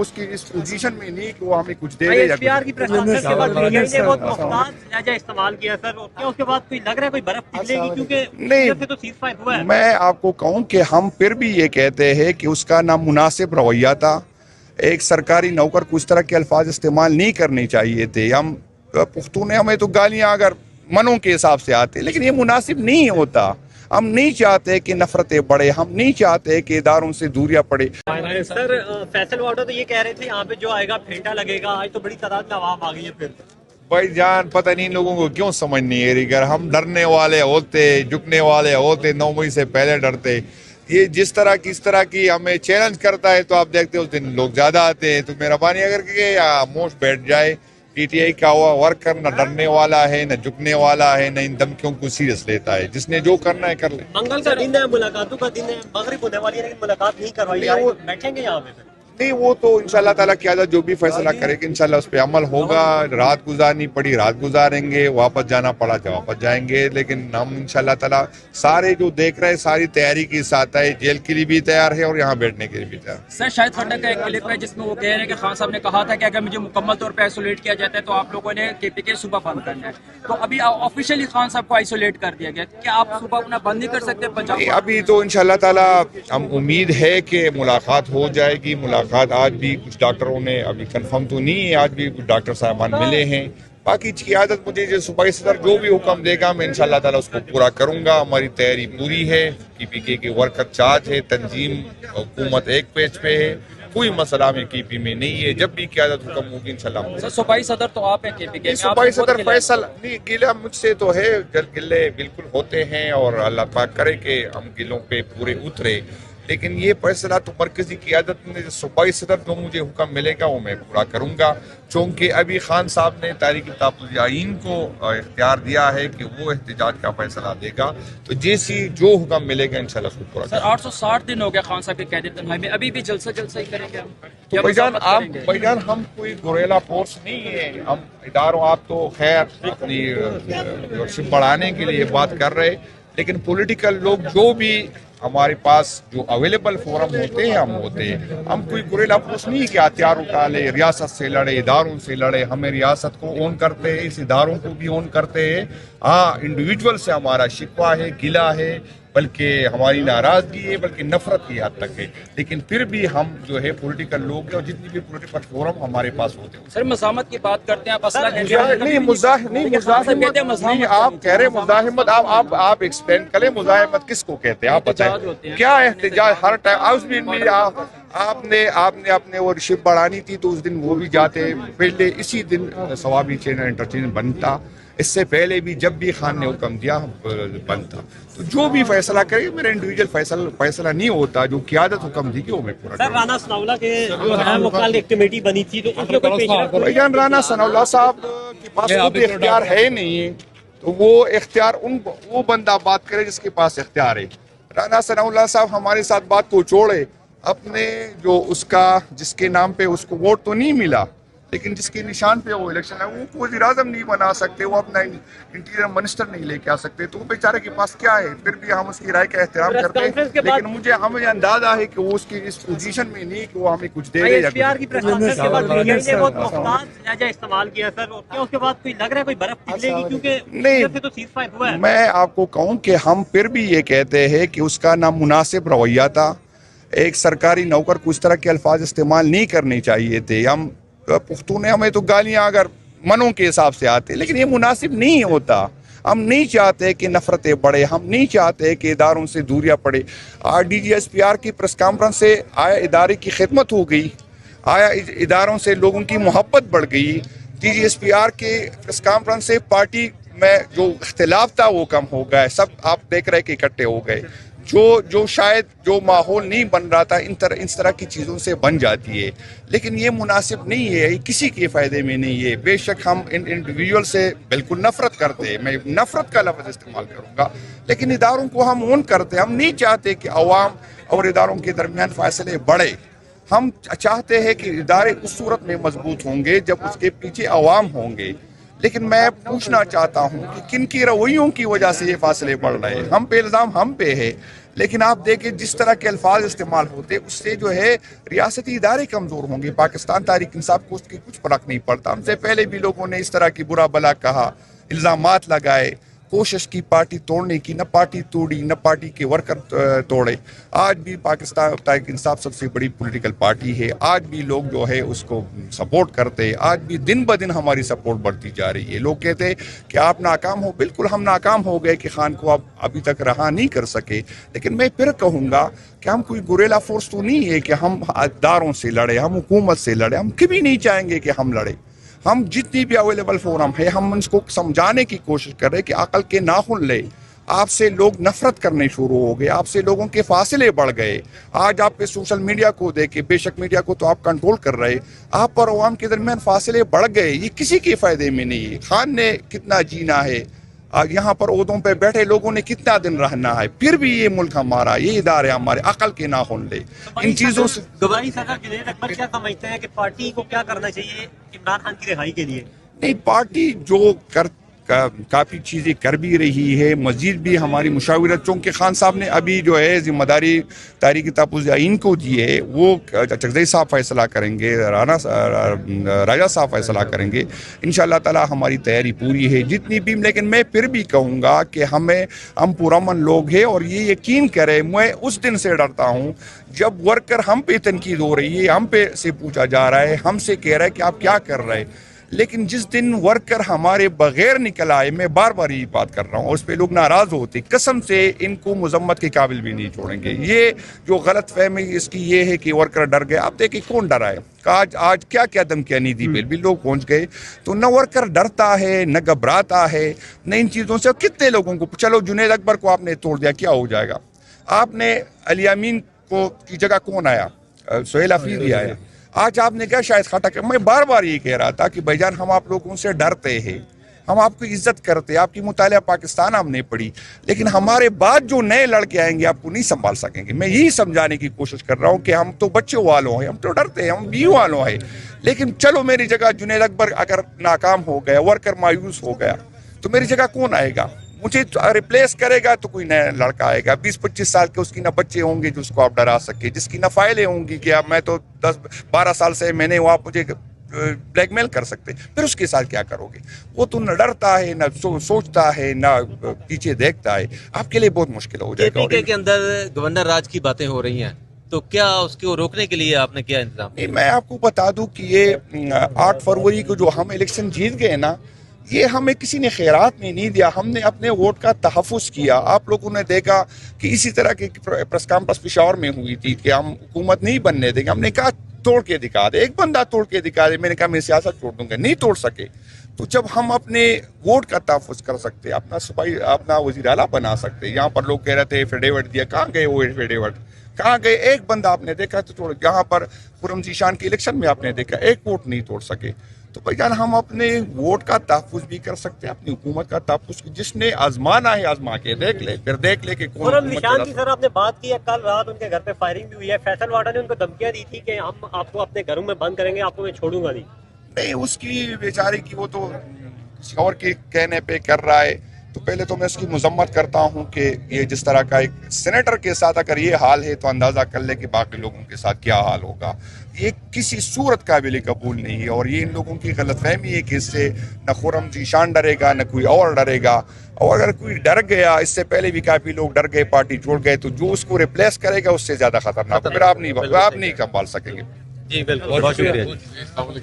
اس کی اس پوزیشن میں نہیں کہ وہ ہمیں کچھ دے آئی دے ایس یا پی آر کی پریس کانفرنس کے بعد پی ٹی آئی نے بہت محتاط لہجہ استعمال کیا سر، اور کیا اس کے بعد کوئی لگ رہا ہے کوئی برف پگھلے گی؟ کیونکہ نہیں، ادھر سے تو سیز فائر ہوا ہے۔ میں آپ کو کہوں کہ ہم پھر بھی یہ کہتے ہیں کہ اس کا نامناسب رویہ تھا۔ ایک سرکاری نوکر کو اس طرح کے الفاظ استعمال نہیں کرنے چاہیے تھے۔ ہم پختون ہیں، ہمیں تو گالیاں اگر منوں کے حساب سے آتے، لیکن یہ مناسب نہیں ہوتا۔ ہم نہیں چاہتے کہ نفرتیں بڑھے، ہم نہیں چاہتے کہ اداروں سے دوریاں پڑے۔ سر فیصل واڈا تو یہ کہہ رہے تھے یہاں پہ جو آئے گا پھینٹا لگے گا، آج تو بڑی تعداد میں عوام آ گئی ہے پھر۔ بھائی جان، پتہ نہیں لوگوں کو کیوں سمجھ نہیں ہے اگر ہم ڈرنے والے ہوتے، جھکنے والے ہوتے، 9 مئی سے پہلے ڈرتے۔ یہ جس طرح کی ہمیں چیلنج کرتا ہے تو آپ دیکھتے اس دن لوگ زیادہ آتے ہیں۔ تو مہربانی اگر کہ خاموش بیٹھ جائے۔ پی ٹی آئی کا ورکر نہ ڈرنے والا ہے، نہ جھکنے والا ہے، نہ ان دھمکیوں کو سیریس لیتا ہے۔ جس نے جو کرنا ہے کر لے۔ منگل کا دن ہے، ملاقاتوں کا دن ہے، مغرب ہونے والی ہے لیکن ملاقات نہیں کروائی جا رہی، بیٹھیں گے یہاں پہ؟ نہیں، وہ تو انشاءاللہ تعالیٰ کی عادت جو بھی فیصلہ کرے گا انشاءاللہ اس پہ عمل ہوگا۔ رات گزارنی پڑی رات گزاریں گے، واپس جانا پڑا تو واپس جائیں گے، لیکن ہم انشاءاللہ تعالیٰ سارے جو دیکھ رہے ہیں ساری تیاری کے ساتھ آئے، جیل کے لیے بھی تیار ہے اور یہاں بیٹھنے کے لیے بھی تیار۔ سر شاہد خٹک کا ایک کلپ ہے جس میں وہ کہہ رہے ہیں کہ خان صاحب نے کہا تھا کہ اگر مجھے مکمل طور پہ آئسولیٹ کیا جاتا ہے تو آپ لوگوں نے کے پی کے صوبہ بند کرنا ہے، تو ابھی آفیشیلی خان صاحب کو آئسولیٹ کر دیا گیا، کیا آپ صوبہ اپنا بند نہیں کر سکتے پنجاب؟ ابھی تو انشاءاللہ تعالیٰ ہم امید ہے کہ ملاقات ہو جائے گی۔ ملاقات آج بھی کچھ ڈاکٹروں نے ابھی کنفرم تو نہیں ہے، آج بھی کچھ ڈاکٹر صاحبان ملے ہیں۔ باقی قیادت مجھے جو صوبائی صدر جو بھی حکم دے گا میں انشاءاللہ تعالیٰ اس کو پورا کروں گا۔ ہماری تیاری پوری ہے، کی پی کے ورکر چارج ہے، تنظیم حکومت ایک پیج پہ ہے، کوئی مسئلہ ہمیں کی پی میں نہیں ہے۔ جب بھی قیادت حکم ہوگی انشاءاللہ۔ سر صوبائی صدر تو آپ ہیں کے پی کے میں، صوبائی صدر فیصل نہیں، گلہ مجھ سے تو ہے، گلے بالکل ہوتے ہیں اور اللہ پاک کرے کہ ہم گلوں پہ پورے اترے، لیکن یہ فیصلہ تو مرکزی قیادت نے صوبائی صدر جو مجھے حکم ملے گا وہ میں پورا کروں گا، چونکہ ابھی خان صاحب نے تحریک تحفظ آئین کو اختیار دیا ہے کہ وہ احتجاج کا فیصلہ دے گا، تو جیسی جو حکم ملے گا انشاءاللہ اس کو پورا کروں گا۔ سر 860 دن ہو گیا خان صاحب کے قید تنہائی میں، ابھی بھی جلسہ ہی کریں گے ہم؟ تو بھائی جان ہم کوئی گوریلا فورس نہیں ہے، ہم اداروں، آپ تو خیر اپنی لیڈرشپ بڑھانے کے لیے بات کر رہے، لیکن پولیٹیکل لوگ جو بھی ہمارے پاس جو اویلیبل فورم ہوتے ہیں ہم ہوتے ہیں، ہم کوئی گوریلا فورس نہیں کہ ہتھیار اٹھا لے، ریاست سے لڑے، اداروں سے لڑے۔ ہمیں ریاست کو اون کرتے ہیں، اس اداروں کو بھی اون کرتے ہیں۔ ہاں، انڈیویجول سے ہمارا شکوہ ہے، گلہ ہے، بلکہ ہماری ناراضگی ہے، بلکہ نفرت کی حد تک ہے، لیکن پھر بھی ہم جو ہے پولیٹیکل لوگ ہیں اور جتنی بھی پولیٹیکل فورم ہمارے پاس ہوتے ہیں۔ سر مزاحمت کی بات کرتے ہیں آپ، اسلحہ نہیں، مزاحمت آپ کہہ رہے مزاحمت، آپ ایکسپلین کریں مزاحمت کس کو کہتے ہیں، آپ بتائیں کیا احتجاج؟ ہر ٹائم آپ نے اپنے وہ رشپ بڑھانی تھی تو اس دن وہ بھی جاتے، پہلے اسی دن ثوابی چینل انٹرچینج بنتا، اس سے پہلے بھی جب بھی خان نے حکم دیا بند تھا۔ تو جو بھی فیصلہ کرے، میرا انڈیویجول فیصلہ نہیں ہوتا، جو قیادت حکم دی گی وہ میں پورا سر رانا ثناءاللہ کے جو ہے وہ کل ایک کمیٹی بنی تھی تو اس میں کوئی پیش رفت؟ بھائی جان، رانا ثناءاللہ صاحب کے پاس خود اختیار ہے نہیں، تو وہ اختیار وہ بندہ بات کرے جس کے پاس اختیار ہے۔ رانا ثناءاللہ صاحب ہمارے ساتھ بات کو چھوڑے، اپنے جو اس کا جس کے نام پہ اس کو ووٹ تو نہیں ملا، لیکن جس کے نشان پہ وہ الیکشن ہے، وہ وزیر اعظم نہیں بنا سکتے، وہ اپنا انٹیریئر منسٹر نہیں لے کے آ سکتے، تو وہ بیچارے کے پاس کیا ہے؟ پھر بھی ہم اس کی رائے کا احترام کرتے ہیں، لیکن ہمیں اندازہ ہے کہ وہ اس کی اس پوزیشن میں نہیں کہ وہ ہمیں کچھ دے آئی دے ایس یا پی آر کی پریس کانفرنس کے بعد پی ٹی آئی نے بہت محتاط لہجہ استعمال کیا سر، اور کیا اس کے بعد کوئی لگ رہا ہے کوئی برف پگھلے گی؟ کیونکہ ادھر سے تو سیز فائر ہوا ہے۔ میں آپ کو کہوں کہ ہم پھر بھی یہ کہتے ہیں کہ اس کا نامناسب رویہ تھا۔ ایک سرکاری نوکر کو اس طرح کے الفاظ استعمال نہیں کرنے چاہیے تھے۔ ہم پختون ہیں، ہمیں تو گالیاں اگر منوں کے حساب سے آتے، لیکن یہ مناسب نہیں ہوتا۔ ہم نہیں چاہتے کہ نفرتیں بڑھے، ہم نہیں چاہتے کہ اداروں سے دوریاں پڑے۔ D G S P R کی پریس کانفرنس سے آیا ادارے کی خدمت ہو گئی، آیا اداروں سے لوگوں کی محبت بڑھ گئی۔ D G S P R کے پریس کانفرنس سے پارٹی میں جو اختلاف تھا وہ کم ہو گیا، سب آپ دیکھ رہے کہ اکٹھے ہو گئے۔ جو شاید جو ماحول نہیں بن رہا تھا اس طرح کی چیزوں سے بن جاتی ہے، لیکن یہ مناسب نہیں ہے، یہ کسی کے فائدے میں نہیں ہے۔ بے شک ہم ان انڈیویجول سے بالکل نفرت کرتے ہیں، میں نفرت کا لفظ استعمال کروں گا، لیکن اداروں کو ہم اون کرتے ہیں۔ ہم نہیں چاہتے کہ عوام اور اداروں کے درمیان فاصلے بڑھے، ہم چاہتے ہیں کہ ادارے اس صورت میں مضبوط ہوں گے جب اس کے پیچھے عوام ہوں گے۔ لیکن میں پوچھنا چاہتا ہوں کہ کن کی رویوں کی وجہ سے یہ فاصلے بڑھ رہے ہیں؟ ہم پہ الزام ہم پہ ہے، لیکن آپ دیکھیں جس طرح کے الفاظ استعمال ہوتے اس سے جو ہے ریاستی ادارے کمزور ہوں گے. پاکستان تحریک انصاف کو اس کی کچھ فرق نہیں پڑتا. ہم سے پہلے بھی لوگوں نے اس طرح کی برا بلا کہا, الزامات لگائے, کوشش کی پارٹی توڑنے کی, نہ پارٹی توڑی نہ پارٹی کے ورکر توڑے. آج بھی پاکستان تحریک انصاف سب سے بڑی پولیٹیکل پارٹی ہے. آج بھی لوگ جو ہے اس کو سپورٹ کرتے. آج بھی دن بدن ہماری سپورٹ بڑھتی جا رہی ہے. لوگ کہتے کہ آپ ناکام ہو. بالکل ہم ناکام ہو گئے کہ خان کو ابھی تک رہا نہیں کر سکے. لیکن میں پھر کہوں گا کہ ہم کوئی گوریلا فورس تو نہیں ہے کہ ہم اداروں سے لڑے, ہم حکومت سے لڑے. ہم کبھی نہیں چاہیں گے کہ ہم لڑے. ہم جتنی بھی اویلیبل فورم ہے ہم اس کو سمجھانے کی کوشش کر رہے ہیں کہ عقل کے ناخن لے. آپ سے لوگ نفرت کرنے شروع ہو گئے, آپ سے لوگوں کے فاصلے بڑھ گئے. آج آپ پہ سوشل میڈیا کو دیکھیں, بے شک میڈیا کو تو آپ کنٹرول کر رہے, آپ پر عوام کے درمیان فاصلے بڑھ گئے. یہ کسی کے فائدے میں نہیں ہے. خان نے کتنا جینا ہے, یہاں پر عہدوں پہ بیٹھے لوگوں نے کتنا دن رہنا ہے, پھر بھی یہ ملک ہمارا, یہ ادارے ہمارے. عقل کے ناخن لے ان چیزوں سے. گواری صدر جنید اکبر کیا سمجھتے ہیں کہ پارٹی کو کیا کرنا چاہیے عمران خان کی رہائی کے لیے؟ نہیں, پارٹی جو کافی چیزیں کر بھی رہی ہے, مزید بھی ہماری مشاورت, چونکہ خان صاحب نے ابھی جو ہے ذمہ داری تحریک تحفظ آئین کو دی ہے, وہ چکزئی صاحب فیصلہ کریں گے, راجہ صاحب فیصلہ کریں گے. انشاءاللہ تعالی ہماری تیاری پوری ہے جتنی بھی. لیکن میں پھر بھی کہوں گا کہ ہم پرامن لوگ ہیں, اور یہ یقین کریں میں اس دن سے ڈرتا ہوں جب ورکر ہم پہ تنقید ہو رہی ہے, ہم پہ سے پوچھا جا رہا ہے, ہم سے کہہ رہا ہے کہ آپ کیا کر رہے. لیکن جس دن ورکر ہمارے بغیر نکل آئے, میں بار بار یہ بات کر رہا ہوں, اور اس پہ لوگ ناراض ہوتے, قسم سے ان کو مذمت کے قابل بھی نہیں چھوڑیں گے. یہ جو غلط فہمی اس کی یہ ہے کہ ورکر ڈر گئے. آپ دیکھیں کون ڈرا ہے, آج کیا کیا دھمکیاں نہیں دی, بھی لوگ پہنچ گئے. تو نہ ورکر ڈرتا ہے نہ گھبراتا ہے نہ ان چیزوں سے. کتنے لوگوں کو, چلو جنید اکبر کو آپ نے توڑ دیا, کیا ہو جائے گا. آپ نے علی امین کو کی جگہ کون آیا, سہیل حفیظ بھی آیا. آج آپ نے کیا شاید خٹک. میں بار بار یہ کہہ رہا تھا کہ بھائی جان ہم آپ لوگوں سے ڈرتے ہیں, ہم آپ کی عزت کرتے, آپ کی مطالعہ پاکستان ہم نے پڑھی, لیکن ہمارے بعد جو نئے لڑکے آئیں گے آپ کو نہیں سنبھال سکیں گے. میں یہی سمجھانے کی کوشش کر رہا ہوں کہ ہم تو بچوں والوں ہیں, ہم تو ڈرتے ہیں, ہم بیوی والوں ہیں. لیکن چلو میری جگہ جنید اکبر اگر ناکام ہو گیا, ورکر مایوس ہو گیا, تو میری جگہ کون آئے گا. مجھے ریپلیس کرے گا تو کوئی نیا لڑکا آئے گا 20-25 سال کے, اس کی نہ بچے ہوں گے جو اس کو آپ ڈرا سکے, جس کی نہ فائلیں ہوں گی کہ اب میں تو 10-12 سال سے میں نے, وہ آپ مجھے بلیک میل کر سکتے. پھر اس کے ساتھ کیا کرو گے. وہ تو نہ ڈرتا ہے نہ سوچتا ہے نہ پیچھے دیکھتا ہے. آپ کے لیے بہت مشکل ہو جائے گا. کے اندر گورنر راج کی باتیں ہو رہی ہیں, تو کیا اس کو روکنے کے لیے آپ نے کیا انتظام؟ میں آپ کو بتا دوں کہ یہ 8 فروری کو جو ہم الیکشن جیت گئے نا, یہ ہمیں کسی نے خیرات میں نہیں دیا, ہم نے اپنے ووٹ کا تحفظ کیا. آپ لوگوں نے دیکھا کہ اسی طرح کی پریس کانفرنس پشاور میں ہوئی تھی کہ ہم حکومت نہیں بننے دیں گے. ہم نے کہا توڑ کے دکھا دے, ایک بندہ توڑ کے دکھا دے. میں نے کہا میں سیاست چھوڑ دوں گا, نہیں توڑ سکے. تو جب ہم اپنے ووٹ کا تحفظ کر سکتے, اپنا وزیر اعلیٰ بنا سکتے. یہاں پر لوگ کہہ رہے تھے ایفیڈیوٹ دیا, کہاں گئے وہ ایفیڈیوٹ, کہاں گئے. ایک بندہ آپ نے دیکھا تو توڑ. یہاں پر خرم ذیشان کے الیکشن میں آپ نے دیکھا ایک ووٹ نہیں توڑ سکے. تو بھائی جان ہم اپنے ووٹ کا تحفظ بھی کر سکتے ہیں, اپنی حکومت کا تحفظ. جس نے آزمانا ہے آزما کے دیکھ لے, پھر دیکھ لے کہ کون. خرم ذیشان کی سر آپ نے بات کی ہے, کل رات ان کے گھر پہ فائرنگ بھی ہوئی ہے. فیصل واڈا نے ان کو دھمکیاں دی تھی کہ ہم آپ کو اپنے گھروں میں بند کریں گے, آپ کو میں چھوڑوں گا نہیں. نہیں, اس کی بیچارے کی, وہ تو کسی اور کے کہنے پہ کر رہا ہے. تو پہلے تو میں اس کی مذمت کرتا ہوں کہ یہ جس طرح کا ایک سینیٹر کے ساتھ اگر یہ حال ہے تو اندازہ کر لے کہ باقی لوگوں کے ساتھ کیا حال ہوگا. یہ کسی صورت قابل قبول نہیں ہے, اور یہ ان لوگوں کی غلط فہمی ہے کہ اس سے نہ خرم ذیشان ڈرے گا نہ کوئی اور ڈرے گا. اور اگر کوئی ڈر گیا, اس سے پہلے بھی کافی لوگ ڈر گئے, پارٹی چھوڑ گئے, تو جو اس کو ریپلیس کرے گا اس سے زیادہ خطرناک, پھر آپ نہیں سنبھال سکیں گے. جی بالکل, بہت شکریہ.